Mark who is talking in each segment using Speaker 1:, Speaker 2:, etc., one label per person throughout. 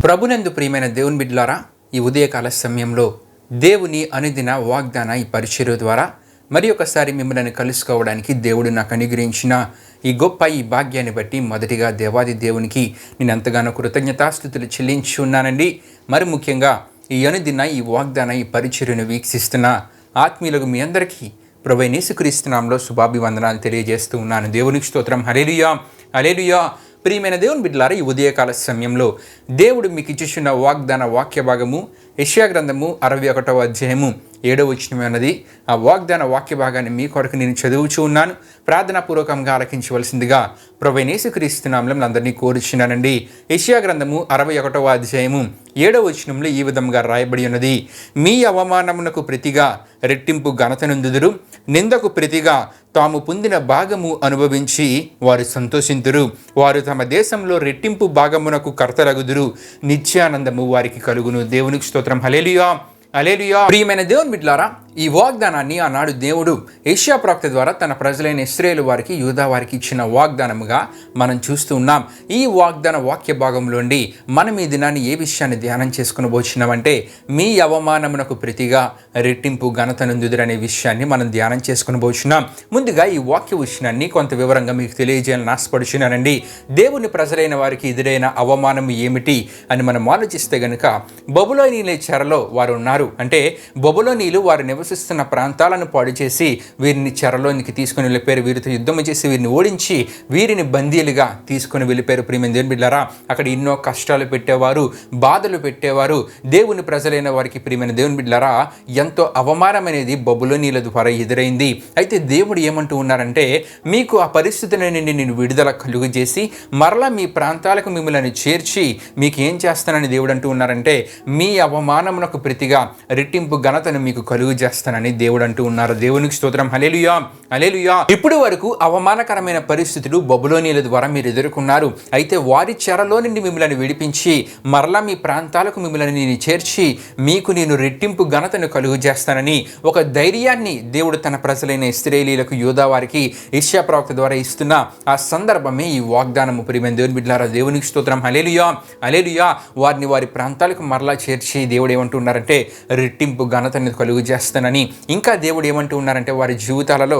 Speaker 1: ప్రభునందు ప్రియమైన దేవుని బిడ్డలారా, ఈ ఉదయకాల సమయంలో దేవుని అనుదిన వాగ్దాన ఈ పరిచర్య ద్వారా మరి ఒకసారి మిమ్మల్ని కలుసుకోవడానికి దేవుడు నాకు అనుగ్రహించిన ఈ గొప్ప ఈ భాగ్యాన్ని బట్టి మొదటిగా దేవాది దేవునికి నేను ఎంతగానో కృతజ్ఞతాస్తుతులు చెల్లించి ఉన్నానండి. మరి ముఖ్యంగా ఈ అనుదిన ఈ వాగ్దాన ఈ పరిచర్యను వీక్షిస్తున్న ఆత్మీయులకు మీ అందరికీ ప్రభువైన యేసుక్రీస్తు నామములో శుభాభివందనాలు తెలియజేస్తూ ఉన్నాను. దేవునికి స్తోత్రం. హల్లెలూయా, హల్లెలూయా. ప్రియమైన దేవుని బిడ్డలారా, ఈ ఉదయకాల సమయంలో దేవుడు మీకు ఇచ్చిన వాగ్దాన వాక్య భాగము యెషయా గ్రంథము 61వ అధ్యాయము 7వ వచనం అన్నది. ఆ వాగ్దాన వాక్య భాగాన్ని మీ కొరకు నేను చదువుచూ ఉన్నాను. ప్రార్థనాపూర్వకంగా ఆలకించవలసిందిగా ప్రభువైన యేసుక్రీస్తు నామములో అందరినీ కోరుచున్నానండి. యెషయా గ్రంథము 61వ అధ్యాయము 7వ వచనంలో ఈ విధంగా రాయబడి ఉన్నది. మీ అవమానమునకు ప్రతిగా రెట్టింపు ఘనతనందుదురు, నిందకు ప్రతిగా తాము పొందిన భాగము అనుభవించి వారు సంతోషింతురు. వారు తమ దేశంలో రెట్టింపు భాగమునకు కర్తలగుదురు, నిత్యానందము వారికి కలుగును. దేవునికి స్తోత్రం. హల్లెలూయా, హల్లెలూయా. ప్రియమైన దేవుని బిడ్డలారా, ఈ వాగ్దానాన్ని ఆనాడు దేవుడు యెషయా ప్రవక్త ద్వారా తన ప్రజలైన ఇశ్రాయేలు వారికి, యూదా వారికి ఇచ్చిన వాగ్దానముగా మనం చూస్తూ ఉన్నాం. ఈ వాగ్దాన వాక్య భాగంలోండి మనం ఈ దినాన్ని ఏ విషయాన్ని ధ్యానం చేసుకుని పోతున్నామంటే, మీ అవమానమునకు ప్రతిగా రెట్టింపు ఘనతనందుదురనే విషయాన్ని మనం ధ్యానం చేసుకుని పోతున్నాం. ముందుగా ఈ వాక్య విషయాన్ని కొంత వివరంగా మీకు తెలియజేయాలని ఆశపడుచున్నానండి. దేవుని ప్రజలైన వారికి ఎదురైన అవమానం ఏమిటి అని మనం ఆలోచిస్తే గనుక, బబులోనీయుల చెరలో వారు ఉన్నారు. అంటే బబులోనీయులు వారు నివసిస్తున్న ప్రాంతాలను పాడు చేసి వీరిని చెరలోనికి తీసుకుని వెళ్ళిపోయారు. వీరితో యుద్ధం చేసి వీరిని ఓడించి వీరిని బందీలుగా తీసుకుని వెళ్ళిపోయారు. ప్రియమైన దేవుని బిడ్డలారా, అక్కడ ఎన్నో కష్టాలు పెట్టేవారు, బాధలు పెట్టేవారు. దేవుని ప్రజలైన వారికి ప్రియమైన దేవుని బిడ్డలారా, ఎంతో అవమానం అనేది బబులోనీయుల ద్వారా ఎదురైంది. అయితే దేవుడు ఏమంటూ ఉన్నారంటే, మీకు ఆ పరిస్థితి నుండి నేను విడుదల కలుగు చేసి మరలా మీ ప్రాంతాలకు మిమ్మల్ని చేర్చి మీకు ఏం చేస్తానని దేవుడు అంటూ ఉన్నారంటే, మీ అవమానమునకు ప్రతిగా రెట్టింపు ఘనతను మీకు కలుగు చేస్తానని దేవుడు అంటూ ఉన్నారు. దేవునికి స్తోత్రం. హల్లెలూయా, హల్లెలూయా. ఇప్పుడు వరకు అవమానకరమైన పరిస్థితులు బబులోనీయుల ద్వారా మీరు ఎదుర్కొన్నారు. అయితే వారి చెరలో నుండి మిమ్మల్ని విడిపించి మరలా మీ ప్రాంతాలకు మిమ్మల్ని నేను చేర్చి మీకు నేను రెట్టింపు ఘనతను కలుగు చేస్తానని ఒక ధైర్యాన్ని దేవుడు తన ప్రజలైన ఇశ్రాయేలీయులకు, యూదా వారికి యెషయా ప్రవక్త ద్వారా ఇస్తున్న ఆ సందర్భమే ఈ వాగ్దానము. ప్రియమైన దేవుని బిడ్డలారా, దేవునికి స్తోత్రం. హల్లెలూయా, హల్లెలూయా. వారిని వారి ప్రాంతాలకు మరలా చేర్చి దేవుడు ఏమంటున్నారంటే, రెట్టింపు ఘనతను కలుగు చేస్తానని. ఇంకా దేవుడు ఏమంటూ ఉన్నారంటే, వారి జీవితాలలో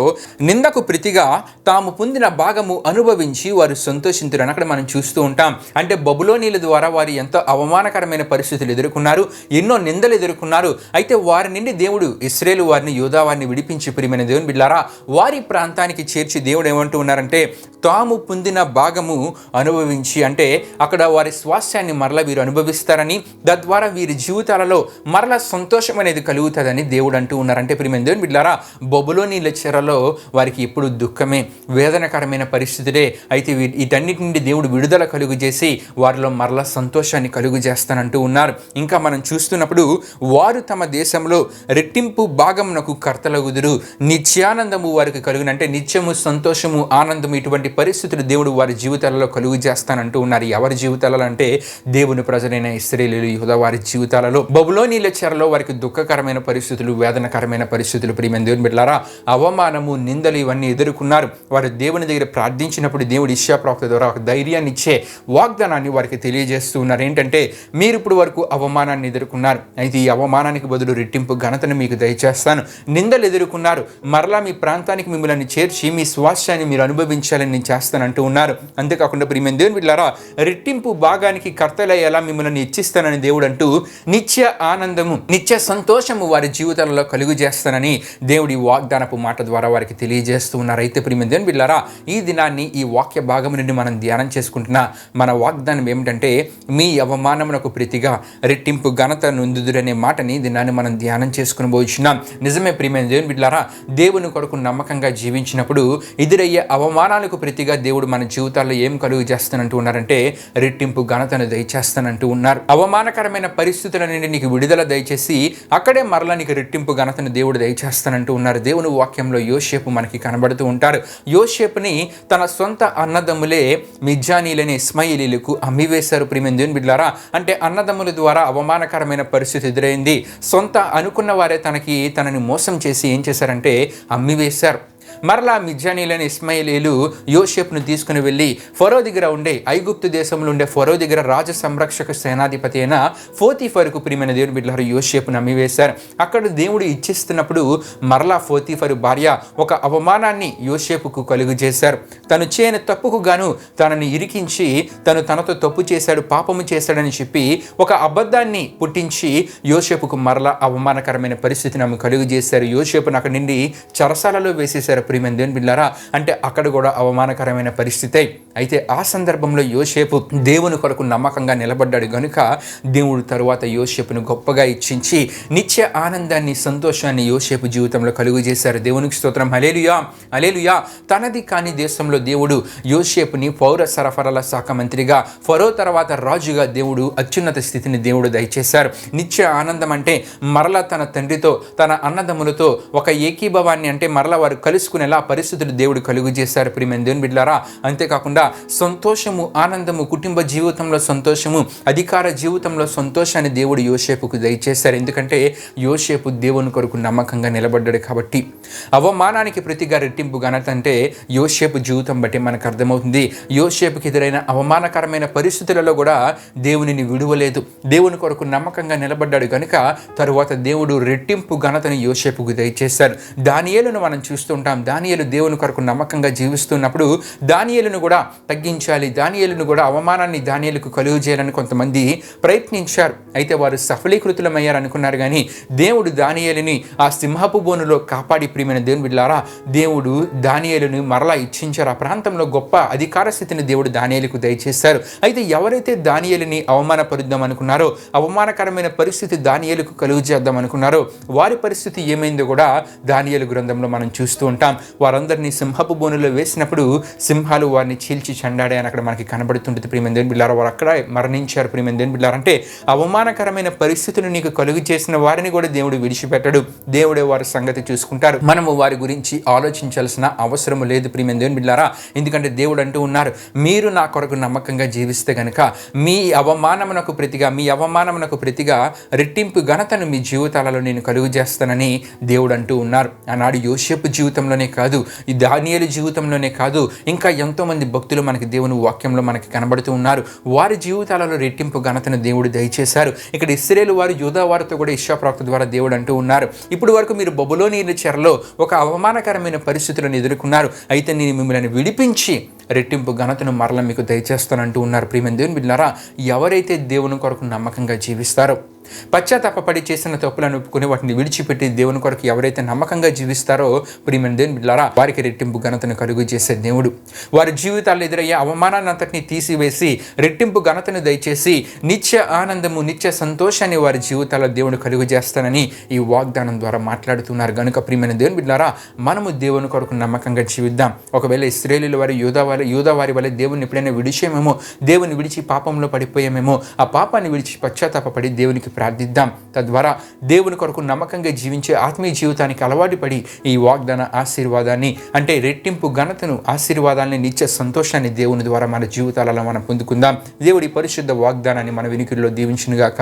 Speaker 1: నిందకు ప్రతిగా తాము పొందిన భాగము అనుభవించి వారు సంతోషించురని అక్కడ మనం చూస్తూ ఉంటాం. అంటే బబులోనీయుల ద్వారా వారు ఎంతో అవమానకరమైన పరిస్థితులు ఎదుర్కొన్నారు, ఎన్నో నిందలు ఎదుర్కొన్నారు. అయితే వారి నుండి దేవుడు ఇశ్రాయేలు వారిని, యూదా వారిని విడిపించి ప్రియమైన దేవుని బిడ్డలారా వారి ప్రాంతానికి చేర్చి దేవుడు ఏమంటూ ఉన్నారంటే, తాము పొందిన భాగము అనుభవించి, అంటే అక్కడ వారి స్వాస్థ్యాన్ని మరలా వీరు అనుభవిస్తారని, తద్వారా వీరి జీవితాలలో మరలా సంతోషం అనేది కలుగుతుందని దేవుడు అంటూ ఉన్నారంటే ప్రియమైన దేవుని బిడ్డలారా, బబులోనీయుల చెరలో వారికి ఎప్పుడు దుఃఖమే, వేదనకరమైన పరిస్థితులే. అయితే వీటన్నిటి నుండి దేవుడు విడుదల కలుగు చేసి వారిలో మరలా సంతోషాన్ని కలుగు చేస్తానంటూ ఉన్నారు. ఇంకా మనం చూస్తున్నప్పుడు, వారు తమ దేశంలో రెట్టింపు భాగమునకు కర్తలగుదురు, నిత్యానందము వారికి కలుగును. అంటే నిత్యము సంతోషము, ఆనందము, ఇటువంటి పరిస్థితులు దేవుడు వారి జీవితాలలో కలుగు చేస్తానంటూ ఉన్నారు. ఎవరి జీవితాలలో అంటే దేవుని ప్రజలైన ఇశ్రాయేలీయులు, యూదా వారి జీవితాలలో. బబులోనీయుల చెరలో వారికి దుఃఖకరమైన పరిస్థితులు, వేదనకరమైన పరిస్థితులు. ప్రియమైన దేవుని బిడ్డలారా, అవమానము, నిందలు ఇవన్నీ ఎదుర్కొన్నారు. వారు దేవుని దగ్గర ప్రార్థించినప్పుడు దేవుడు యెషయా ప్రవక్త ద్వారా ఒక ధైర్యాన్ని ఇచ్చే వాగ్దానాన్ని వారికి తెలియజేస్తూ ఉన్నారు. ఏంటంటే, మీరు ఇప్పుడు వరకు అవమానాన్ని ఎదుర్కొన్నారు, అయితే ఈ అవమానానికి బదులు రెట్టింపు ఘనతను మీకు దయచేస్తాను. నిందలు ఎదుర్కొన్నారు, మరలా మీ ప్రాంతానికి మిమ్మల్ని చేర్చి మీ స్వాస్థ్యాన్ని మీరు అనుభవించాలని నేను చేస్తానంటూ ఉన్నారు. అంతేకాకుండా ప్రియమైన దేవుని బిడ్డలారా, రెట్టింపు భాగానికి కర్తలయ్యేలా మిమ్మల్ని ఇచ్చిస్తానని దేవుడు అంటూ నిత్య ఆనందము, నిత్య సంతోషము వారి జీవితాలలో కలుగు చేస్తానని దేవుడి వాగ్దానపు మాట ద్వారా వారికి తెలియజేస్తూ ఉన్నారు. అయితే ప్రియమైన దేవుని బిడ్డలారా, ఈ దినాన్ని ఈ వాక్య భాగం నుండి మనం ధ్యానం చేసుకుంటున్న మన వాగ్దానం ఏమిటంటే, మీ అవమానమునకు ప్రతిగా రెట్టింపు ఘనత నొందుదురనే మాటని దినాన్ని మనం ధ్యానం చేసుకుని పోతున్నాం. నిజమే ప్రియమైన దేవుని బిడ్డలారా, దేవుని కొరకు నమ్మకంగా జీవించినప్పుడు ఎదురయ్యే అవమానాలకు ప్రతిగా దేవుడు మన జీవితాల్లో ఏం కలుగు చేస్తానంటూ ఉన్నారంటే, రెట్టింపు ఘనతను దయచేస్తానంటూ ఉన్నారు. అవమానకరమైన పరిస్థితుల నుండి నీకు విడుదల దయచేసి అక్కడే మరలా నీకు రెట్టింపు ఘనతను దేవుడు దయచేస్తానంటూ ఉన్నారు. దేవుని వాక్యంలో యోసేపు మనకి కనబడుతూ ఉంటారు. యోసేపుని తన సొంత అన్నదమ్ములే మిద్యానీయులనే ఇష్మాయేలీయులకు అమ్మివేశారు. ప్రియమైన దేవుని బిడ్డలారా, అంటే అన్నదమ్ముల ద్వారా అవమానకరమైన పరిస్థితి ఎదురైంది. సొంత అనుకున్న వారే తనని మోసం చేసి ఏం చేశారంటే అమ్మివేశారు. మరలా మిద్యానీయులైన ఇష్మాయేలీలు యోసేపును తీసుకుని వెళ్ళి ఫరో దగ్గర ఉండే ఐగుప్తు దేశంలో ఉండే ఫరో దగ్గర రాజ సంరక్షక సేనాధిపతి అయిన పోతీఫరుకు ప్రియమైన దేవుని బిడ్డలారా యోసేపును అమ్మివేశారు. అక్కడ దేవుడు ఇచ్చిస్తున్నప్పుడు మరలా పోతీఫరు భార్య ఒక అవమానాన్ని యోసేపుకు కలుగు చేశారు. తను చేయని తప్పుకు గాను తనని ఇరికించి తనతో తప్పు చేశాడు, పాపము చేశాడని చెప్పి ఒక అబద్ధాన్ని పుట్టించి యోసేపుకు మరలా అవమానకరమైన పరిస్థితిని ఆమె కలుగు చేశారు. యోసేపును అక్కడి నుండి చెరసాలలో వేసేశారు ప్రియమైన దేవుని బిడ్డలారా. అంటే అక్కడ కూడా అవమానకరమైన పరిస్థితి. అయితే ఆ సందర్భంలో యోసేపు దేవుని కొరకు నమ్మకంగా నిలబడ్డాడు గనుక దేవుడు తరువాత యోసేపును గొప్పగా ఇచ్చించి నిత్య ఆనందాన్ని, సంతోషాన్ని యోసేపు జీవితంలో కలుగు చేశారు. దేవునికి స్తోత్రం. హల్లెలూయా, హల్లెలూయా. తనది కాని దేశంలో దేవుడు యోసేపుని పౌర సరఫరాల శాఖ మంత్రిగా, ఫరో తర్వాత రాజుగా దేవుడు అత్యున్నత స్థితిని దేవుడు దయచేశారు. నిత్య ఆనందం అంటే మరలా తన తండ్రితో, తన అన్నదమ్ములతో ఒక ఏకీభవాన్ని, అంటే మరలా వారు కలుసుకునేలా పరిస్థితులు దేవుడు కలుగు చేశారు ప్రియమైన దేవుని బిడ్డలారా. అంతేకాకుండా సంతోషము, ఆనందము, కుటుంబ జీవితంలో సంతోషము, అధికార జీవితంలో సంతోషాన్ని దేవుడు యోసేపుకు దయచేశారు. ఎందుకంటే యోసేపు దేవుని కొరకు నమ్మకంగా నిలబడ్డాడు కాబట్టి. అవమానానికి ప్రతిగా రెట్టింపు ఘనత అంటే యోసేపు జీవితం బట్టి మనకు అర్థమవుతుంది. యోసేపుకి ఎదురైన అవమానకరమైన పరిస్థితులలో కూడా దేవునిని విడువలేదు. దేవుని కొరకు నమ్మకంగా నిలబడ్డాడు కనుక తరువాత దేవుడు రెట్టింపు ఘనతను యోసేపుకు దయచేశారు. దానియేలును మనం చూస్తుంటాం. దానియేలు దేవుని కొరకు నమ్మకంగా జీవిస్తున్నప్పుడు దానియేలును కూడా తగ్గించాలి, దానియేలును కూడా అవమానాన్ని దానియేలుకు కలుగు చేయాలని కొంతమంది ప్రయత్నించారు. అయితే వారు సఫలీకృతులమయ్యారు అనుకున్నారు. కానీ దేవుడు దానియేలుని ఆ సింహపు బోనులో కాపాడి ప్రియమైన దేవుని బిడ్డలారా దేవుడు దానియేలుని మరలా ఇచ్చించారు. ఆ ప్రాంతంలో గొప్ప అధికార స్థితిని దేవుడు దానియేలుకు దయచేశారు. అయితే ఎవరైతే దానియేలుని అవమానపరుద్దాం అనుకున్నారో, అవమానకరమైన పరిస్థితి దానియేలుకు కలుగు చేద్దాం అనుకున్నారో, వారి పరిస్థితి ఏమైందో కూడా దానియేలు గ్రంథంలో మనం చూస్తూ ఉంటాం. వారందరినీ సింహపు బోనులో వేసినప్పుడు సింహాలు వారిని చీల్చి చెండాడే అని అక్కడ మనకి కనబడుతుంటుంది ప్రియమైన దేవుని బిడ్డలారా. వారు అక్కడ మరణించారు ప్రియమైన దేవుని బిడ్డలారా. అంటే అవమానకరమైన పరిస్థితులు నీకు కలుగు చేసిన వారిని కూడా దేవుడు విడిచిపెట్టడు. దేవుడే వారి సంగతి చూసుకుంటారు. మనము వారి గురించి ఆలోచించాల్సిన అవసరం లేదు ప్రియమైన దేవుని బిడ్డలారా. ఎందుకంటే దేవుడు అంటూ ఉన్నారు, మీరు నా కొరకు నమ్మకంగా జీవిస్తే గనుక మీ అవమానమునకు ప్రతిగా రెట్టింపు ఘనతను మీ జీవితాలలో నేను కలుగు చేస్తానని దేవుడు అంటూ ఉన్నారు. ఆనాడు యోసేపు జీవితంలోనే కాదు, ఈ దానియేలు జీవితంలోనే కాదు, ఇంకా ఎంతోమంది భక్తులు మనకి దేవుని వాక్యంలో మనకి కనబడుతూ ఉన్నారు. వారి జీవితాలలో రెట్టింపు ఘనతను దేవుడు దయచేశారు. ఇక్కడ ఇశ్రాయేలు వారు యూదా వారితో కూడా యెషయా ప్రవక్త ద్వారా దేవుడు అంటూ ఉన్నారు, ఇప్పుడు వరకు మీరు బబులోనీయుల చెరలో ఒక అవమానకరమైన పరిస్థితులను ఎదుర్కొన్నారు. అయితే నేను మిమ్మల్ని విడిపించి రెట్టింపు ఘనతను మరల మీకు దయచేస్తానంటూ ఉన్నారు. ప్రియమైన దేవుని బిడ్డలారా, ఎవరైతే దేవుని కొరకు నమ్మకంగా జీవిస్తారో, పశ్చాత్తాపపడి చేసిన తప్పులను ఒప్పుకొని వాటిని విడిచిపెట్టి దేవుని కొరకు ఎవరైతే నమ్మకంగా జీవిస్తారో ప్రియమైన దేవుని బిడ్డలారా వారికి రెట్టింపు ఘనతను కలుగు చేసే దేవుడు. వారి జీవితాల్లో ఎదురయ్యే అవమానాన్ని అంతటిని తీసివేసి రెట్టింపు ఘనతను దయచేసి నిత్య ఆనందము, నిత్య సంతోషాన్ని వారి జీవితాల్లో దేవుడు కలుగు చేస్తానని ఈ వాగ్దానం ద్వారా మాట్లాడుతున్నారు. కనుక ప్రియమైన దేవుని బిడ్డలారా మనము దేవుని కొరకు నమ్మకంగా జీవిద్దాం. ఒకవేళ ఇశ్రాయేలీయుల వారు యూదా వారి వల్ల దేవుని ఎప్పుడైనా విడిచేమేమో, దేవుని విడిచి పాపంలో పడిపోయామేమో, ఆ పాపాన్ని విడిచి పశ్చాత్తాపపడి దేవునికి ప్రార్థిద్దాం. తద్వారా దేవుని కొరకు నమ్మకంగా జీవించే ఆత్మీయ జీవితానికి అలవాటు పడి ఈ వాగ్దాన ఆశీర్వాదాన్ని, అంటే రెట్టింపు ఘనతను, ఆశీర్వాదాన్ని, నిత్య సంతోషాన్ని దేవుని ద్వారా మన జీవితాలలో మనం పొందుకుందాం. దేవుడి పరిశుద్ధ వాగ్దానాన్ని మన వినికిడిలో దీవించునుగాక.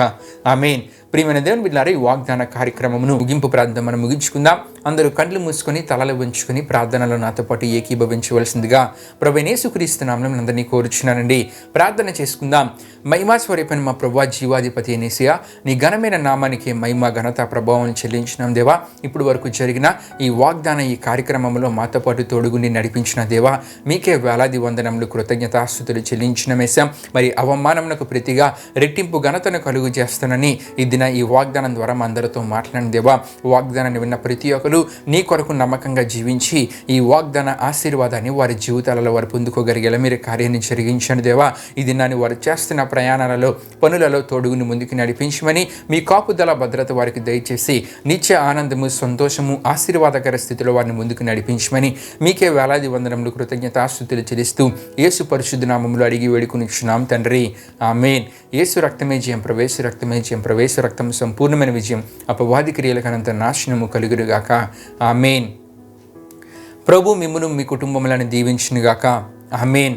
Speaker 1: ఆమేన్. ప్రియమైన దేవుని బిడ్డలారా ఈ వాగ్దాన కార్యక్రమమును ముగింపు ప్రార్థన మనం ముగించుకుందాం. అందరూ కళ్ళు మూసుకొని తలలు వంచుకొని ప్రార్థనలో నాతో పాటు ఏకీభవించవలసిందిగా ప్రభువైన యేసుక్రీస్తు నామమున అందరినీ కోరుచున్నానండి. ప్రార్థన చేసుకుందాం. మహిమా స్వరూపైన మా ప్రభువా, జీవాధిపతి యేసయ్యా, నీ ఘనమైన నామానికి మహిమ, ఘనత, ప్రభావం చెల్లించినాం దేవా. ఇప్పుడు వరకు జరిగిన ఈ వాగ్దాన ఈ కార్యక్రమంలో మాతో పాటు తోడుగుండి నడిపించిన దేవా, మీకే వేలాది వందనములు, కృతజ్ఞతాస్తుతులు చెల్లించిన మేసాం. మరి అవమానమునకు ప్రతిగా రెట్టింపు ఘనతను కలుగు చేస్తానని ఈ దిన ఈ వాగ్దానం ద్వారా మా అందరితో మాట్లాడిన దేవా, వాగ్దానాన్ని విన్న ప్రతి ఒక్కరు నీ కొరకు నమ్మకంగా జీవించి ఈ వాగ్దాన ఆశీర్వాదాన్ని వారి జీవితాలలో వారు పొందుకోగలిగేలా మీరు కార్యాన్ని జరిగించండి దేవా. ఈ దినాన్ని వారు చేస్తున్న ప్రయాణాలలో, పనులలో తోడుగుని ముందుకు నడిపించమని, మీ కాపుదల భద్రత వారికి దయచేసి నిత్య ఆనందము, సంతోషము, ఆశీర్వాదకర స్థితిలో వారిని ముందుకు నడిపించమని మీకే వేలాది వందనములు, కృతజ్ఞతాస్తుతులు చెల్లిస్తూ యేసు పరిశుద్ధ నామములో అడిగి వేడుకొనిచున్నాం తండ్రి. ఆమేన్. యేసు రక్తమే జయం, ప్రవేశ రక్తమే జయం, ప్రవేశ రక్తం సంపూర్ణమైన విజయం, అపవాది క్రియలకనంత నాశనము కలుగునుగాక. ఆమేన్. ప్రభు మిమ్మును మీ కుటుంబములను దీవించునుగాక. ఆమేన్.